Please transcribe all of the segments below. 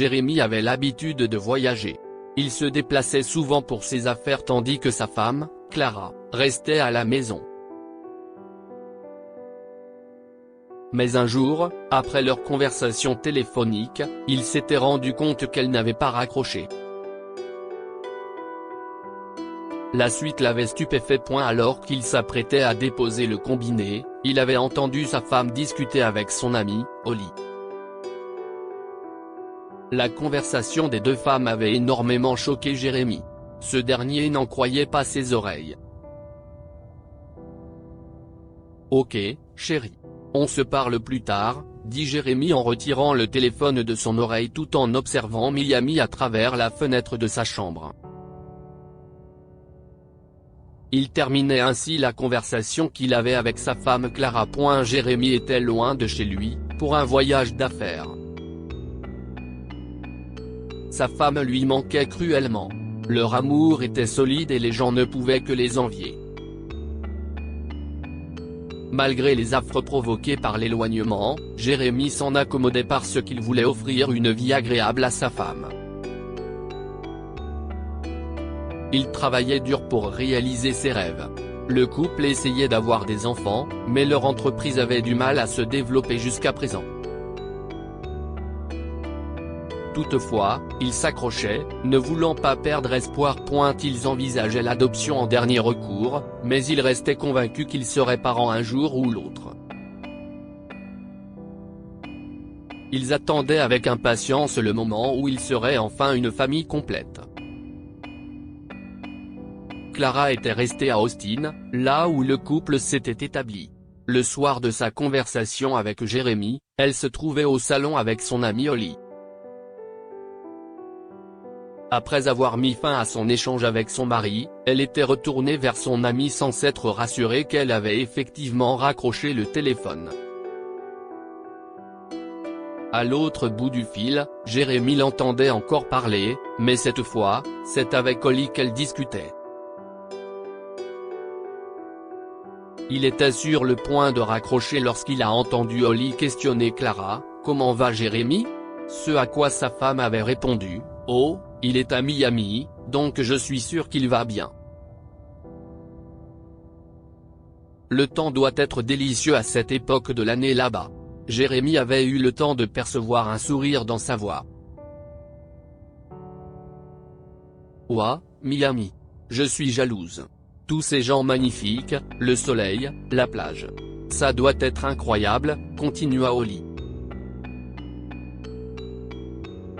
Jérémy avait l'habitude de voyager. Il se déplaçait souvent pour ses affaires tandis que sa femme, Clara, restait à la maison. Mais un jour, après leur conversation téléphonique, il s'était rendu compte qu'elle n'avait pas raccroché. La suite l'avait stupéfait. Alors qu'il s'apprêtait à déposer le combiné, il avait entendu sa femme discuter avec son ami, Holly. La conversation des deux femmes avait énormément choqué Jérémy. Ce dernier n'en croyait pas ses oreilles. « Ok, chérie. On se parle plus tard », dit Jérémy en retirant le téléphone de son oreille tout en observant Miami à travers la fenêtre de sa chambre. Il terminait ainsi la conversation qu'il avait avec sa femme Clara. Jérémy était loin de chez lui, pour un voyage d'affaires. Sa femme lui manquait cruellement. Leur amour était solide et les gens ne pouvaient que les envier. Malgré les affres provoquées par l'éloignement, Jérémy s'en accommodait parce qu'il voulait offrir une vie agréable à sa femme. Il travaillait dur pour réaliser ses rêves. Le couple essayait d'avoir des enfants, mais leur entreprise avait du mal à se développer jusqu'à présent. Toutefois, ils s'accrochaient, ne voulant pas perdre espoir. Ils envisageaient l'adoption en dernier recours, mais ils restaient convaincus qu'ils seraient parents un jour ou l'autre. Ils attendaient avec impatience le moment où ils seraient enfin une famille complète. Clara était restée à Austin, là où le couple s'était établi. Le soir de sa conversation avec Jérémy, elle se trouvait au salon avec son amie Holly. Après avoir mis fin à son échange avec son mari, elle était retournée vers son amie sans s'être rassurée qu'elle avait effectivement raccroché le téléphone. À l'autre bout du fil, Jérémy l'entendait encore parler, mais cette fois, c'est avec Holly qu'elle discutait. Il était sur le point de raccrocher lorsqu'il a entendu Holly questionner Clara, « Comment va Jérémy ?» Ce à quoi sa femme avait répondu, « Oh, il est à Miami, donc je suis sûr qu'il va bien. » Le temps doit être délicieux à cette époque de l'année là-bas. Jérémy avait eu le temps de percevoir un sourire dans sa voix. « Ouah, Miami. Je suis jalouse. Tous ces gens magnifiques, le soleil, la plage. Ça doit être incroyable », continua Holly.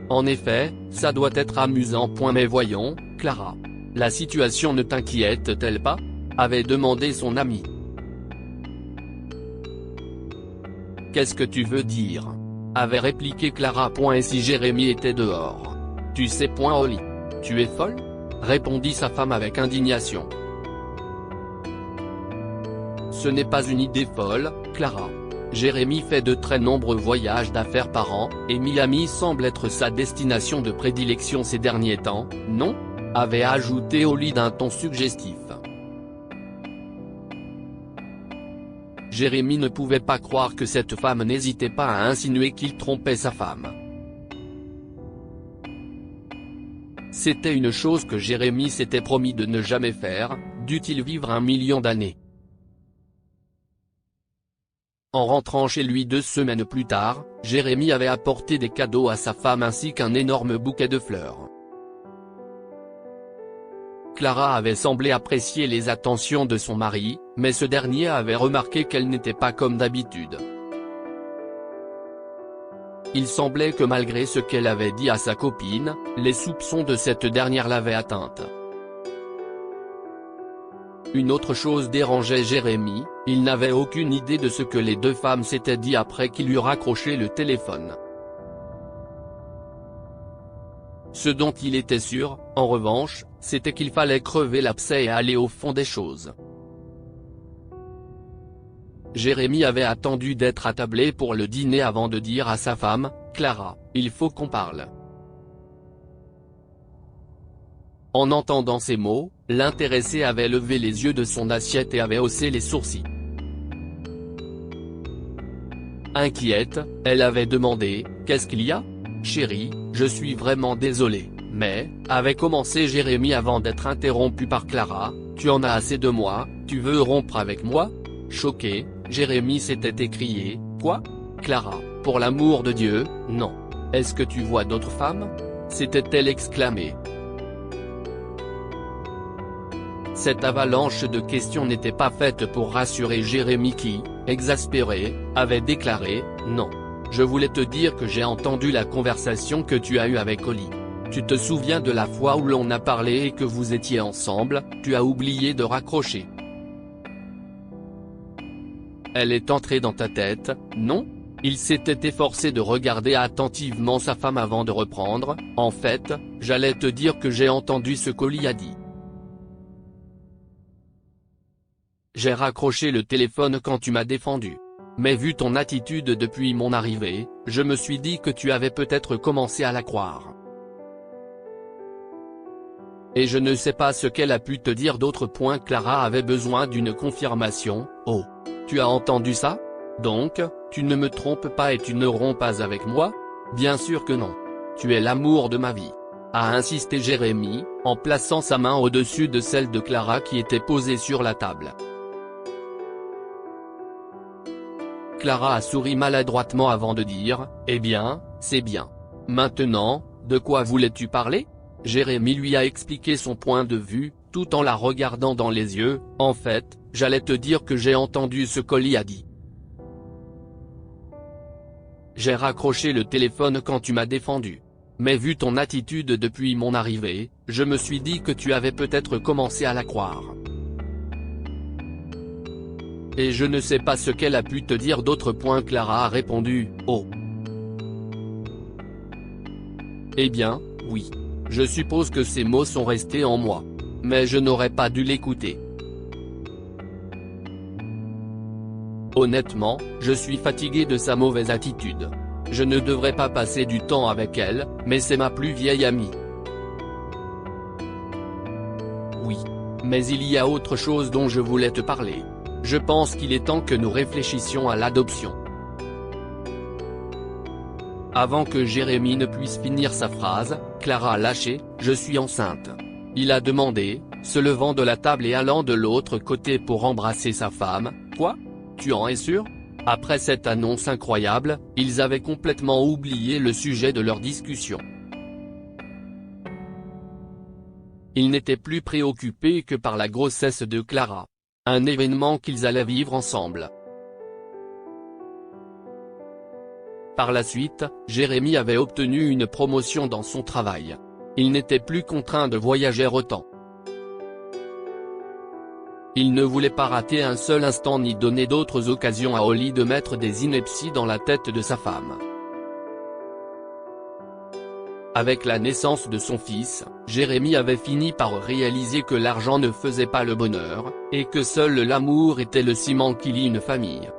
En effet, ça doit être amusant. Mais voyons, Clara. La situation ne t'inquiète-t-elle pas ? avait demandé son ami. Qu'est-ce que tu veux dire ? avait répliqué Clara. Et si Jérémy était dehors ? Tu sais, Holly. Tu es folle ? répondit sa femme avec indignation. Ce n'est pas une idée folle, Clara. Jérémy fait de très nombreux voyages d'affaires par an, et Miami semble être sa destination de prédilection ces derniers temps, non ? avait ajouté Holly d'un ton suggestif. Jérémy ne pouvait pas croire que cette femme n'hésitait pas à insinuer qu'il trompait sa femme. C'était une chose que Jérémy s'était promis de ne jamais faire, dût-il vivre 1 million d'années. En rentrant chez lui 2 semaines plus tard, Jérémy avait apporté des cadeaux à sa femme ainsi qu'un énorme bouquet de fleurs. Clara avait semblé apprécier les attentions de son mari, mais ce dernier avait remarqué qu'elle n'était pas comme d'habitude. Il semblait que malgré ce qu'elle avait dit à sa copine, les soupçons de cette dernière l'avaient atteinte. Une autre chose dérangeait Jérémy, il n'avait aucune idée de ce que les deux femmes s'étaient dit après qu'il eut raccroché le téléphone. Ce dont il était sûr, en revanche, c'était qu'il fallait crever l'abcès et aller au fond des choses. Jérémy avait attendu d'être attablé pour le dîner avant de dire à sa femme, « Clara, il faut qu'on parle. » En entendant ces mots, l'intéressée avait levé les yeux de son assiette et avait haussé les sourcils. Inquiète, elle avait demandé, « Qu'est-ce qu'il y a, chérie ? Je suis vraiment désolé, mais, avait commencé Jérémy avant d'être interrompu par Clara, tu en as assez de moi, tu veux rompre avec moi? Choqué, Jérémy s'était écrié, quoi? Clara, pour l'amour de Dieu, non. Est-ce que tu vois d'autres femmes? S'était-elle exclamée. Cette avalanche de questions n'était pas faite pour rassurer Jérémy qui, exaspéré, avait déclaré, non. Je voulais te dire que j'ai entendu la conversation que tu as eue avec Oli. Tu te souviens de la fois où l'on a parlé et que vous étiez ensemble, tu as oublié de raccrocher. Elle est entrée dans ta tête, non? Il s'était efforcé de regarder attentivement sa femme avant de reprendre, en fait, j'allais te dire que j'ai entendu ce qu'Oli a dit. J'ai raccroché le téléphone quand tu m'as défendu. Mais vu ton attitude depuis mon arrivée, je me suis dit que tu avais peut-être commencé à la croire. Et je ne sais pas ce qu'elle a pu te dire d'autre. Clara avait besoin d'une confirmation. Oh. Tu as entendu ça? Donc, tu ne me trompes pas et tu ne romps pas avec moi? Bien sûr que non. Tu es l'amour de ma vie. A insisté Jérémy, en plaçant sa main au-dessus de celle de Clara qui était posée sur la table. Clara a souri maladroitement avant de dire, eh bien, c'est bien. Maintenant, de quoi voulais-tu parler? Jérémy lui a expliqué son point de vue, tout en la regardant dans les yeux, en fait, j'allais te dire que j'ai entendu ce qu'Oli a dit. J'ai raccroché le téléphone quand tu m'as défendu. Mais vu ton attitude depuis mon arrivée, je me suis dit que tu avais peut-être commencé à la croire. Et je ne sais pas ce qu'elle a pu te dire d'autre. Clara a répondu, oh. Eh bien, oui. Je suppose que ces mots sont restés en moi. Mais je n'aurais pas dû l'écouter. Honnêtement, je suis fatigué de sa mauvaise attitude. Je ne devrais pas passer du temps avec elle, mais c'est ma plus vieille amie. Oui. Mais il y a autre chose dont je voulais te parler. Je pense qu'il est temps que nous réfléchissions à l'adoption. Avant que Jérémy ne puisse finir sa phrase, Clara a lâché, je suis enceinte. Il a demandé, se levant de la table et allant de l'autre côté pour embrasser sa femme, quoi? Tu en es sûr? Après cette annonce incroyable, ils avaient complètement oublié le sujet de leur discussion. Ils n'étaient plus préoccupés que par la grossesse de Clara. Un événement qu'ils allaient vivre ensemble. Par la suite, Jérémy avait obtenu une promotion dans son travail. Il n'était plus contraint de voyager autant. Il ne voulait pas rater un seul instant ni donner d'autres occasions à Oli de mettre des inepties dans la tête de sa femme. Avec la naissance de son fils, Jérémy avait fini par réaliser que l'argent ne faisait pas le bonheur, et que seul l'amour était le ciment qui lie une famille.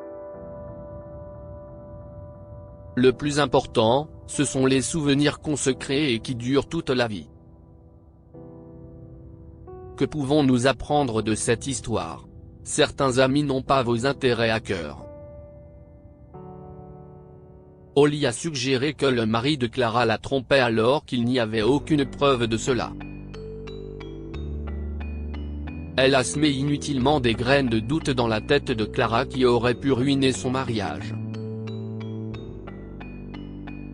Le plus important, ce sont les souvenirs qu'on se crée et qui durent toute la vie. Que pouvons-nous apprendre de cette histoire? Certains amis n'ont pas vos intérêts à cœur. Oli a suggéré que le mari de Clara la trompait alors qu'il n'y avait aucune preuve de cela. Elle a semé inutilement des graines de doute dans la tête de Clara qui auraient pu ruiner son mariage.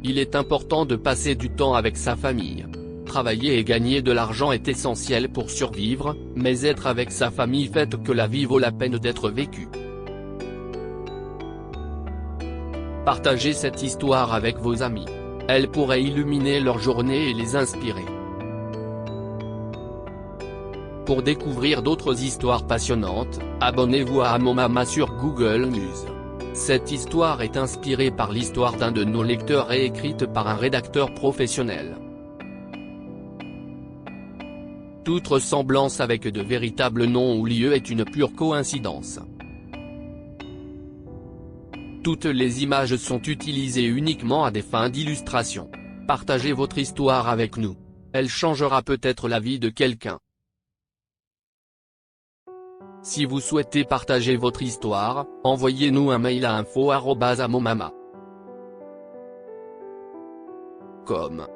Il est important de passer du temps avec sa famille. Travailler et gagner de l'argent est essentiel pour survivre, mais être avec sa famille fait que la vie vaut la peine d'être vécue. Partagez cette histoire avec vos amis. Elle pourrait illuminer leur journée et les inspirer. Pour découvrir d'autres histoires passionnantes, abonnez-vous à Amomama sur Google News. Cette histoire est inspirée par l'histoire d'un de nos lecteurs et écrite par un rédacteur professionnel. Toute ressemblance avec de véritables noms ou lieux est une pure coïncidence. Toutes les images sont utilisées uniquement à des fins d'illustration. Partagez votre histoire avec nous. Elle changera peut-être la vie de quelqu'un. Si vous souhaitez partager votre histoire, envoyez-nous un mail à info@amomama.com.